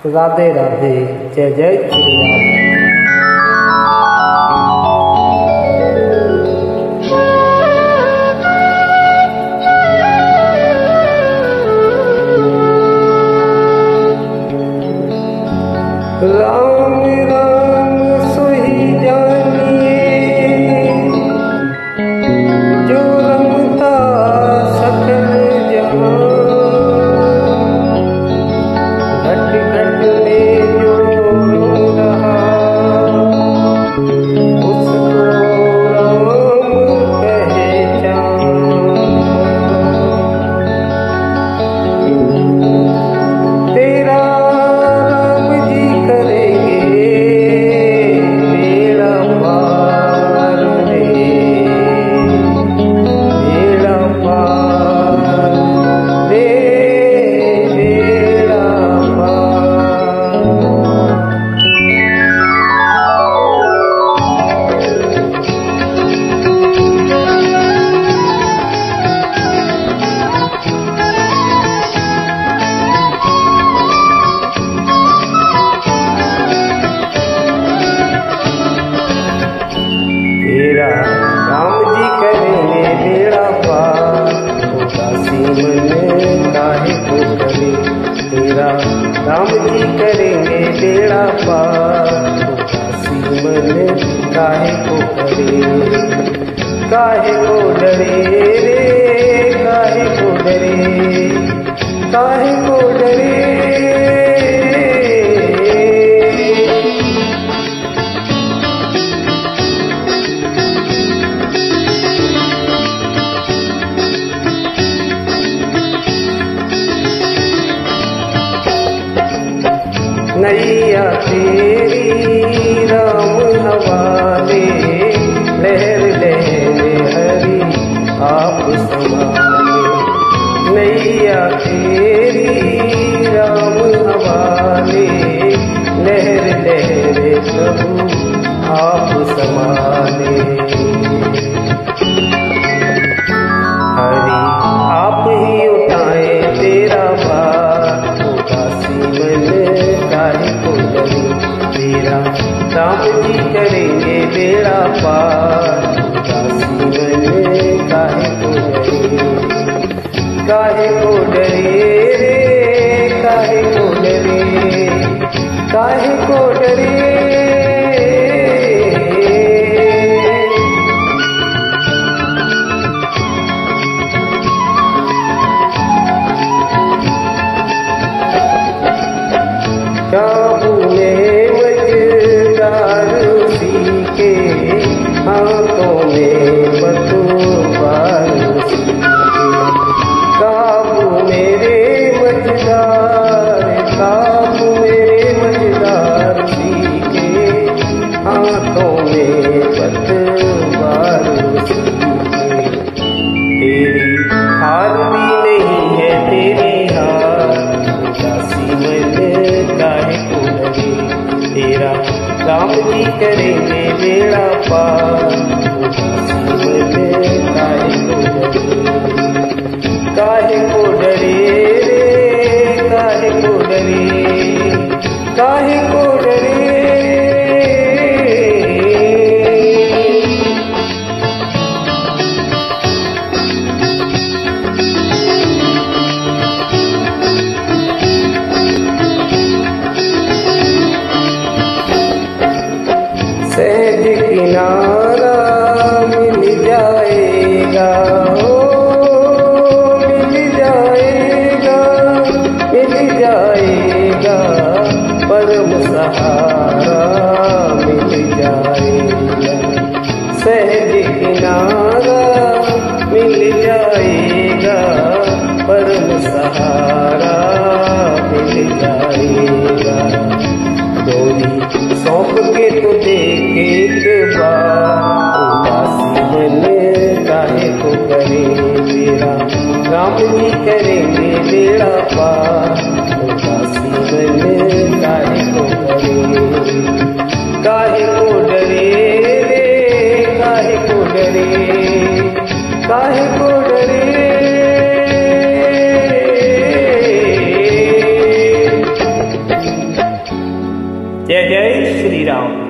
राधे राधे, जय जय श्री राम। राम राम सोई जानिए, जो रमता सकल जहां। घट घट में जो रो रहा, उसको राम पहचान। तेरा राम जी करेंगे बेड़ा पार, उदासी मन काहे को करे। तेरा राम जी करेंगे बेड़ा पार, उदासी मन काहे को करे। काहे को डरे रे, काहे को डरे, काहे को डरे। नैया तेरी राम हवाले, लहर लहर हरी आप संभाले। नैया तेरी राम हवाले, लहर लहर प्रभु आप संभाले। हरि आप ही उठाए तेरा भार, उदासी मन काहे को डरे। तेरा राम जी करेंगे बेड़ा पार, उदासी मन काहे को डरे। काहे को डरे रे, काहे को डरे, काहे को डरे। काबू में मझदार उसी के, हाथों में पतवार उसी के। काबू मेरे मझदार, काबू मेरे मझदार उसी के, हाथों में पतवार उसी के। तेरी हार भी नहीं है तेरी हार, उदासी मन काहे को डरे। तेरा राम जी करेंगे बेड़ा पार, उदासी मन काहे को डरे। काहे को डरे रे, काहे को डरे, काहे को डरे। सहज किनारा मिल जाएगा, ओ मिल जाएगा, मिल जाएगा। परम सहारा मिल जाएगा। सहज किनारा मिल जाएगा, परम सहारा मिल जाएगा। डोरी सौंप के तो देख एक बार, उदासी मन काहे को करे। तेरा राम जी करेंगे बेड़ा पार, उदासी मन काहे को करे। काहे को डरे रे, काहे को डरे, काहे को डरे। जय जय श्री राम.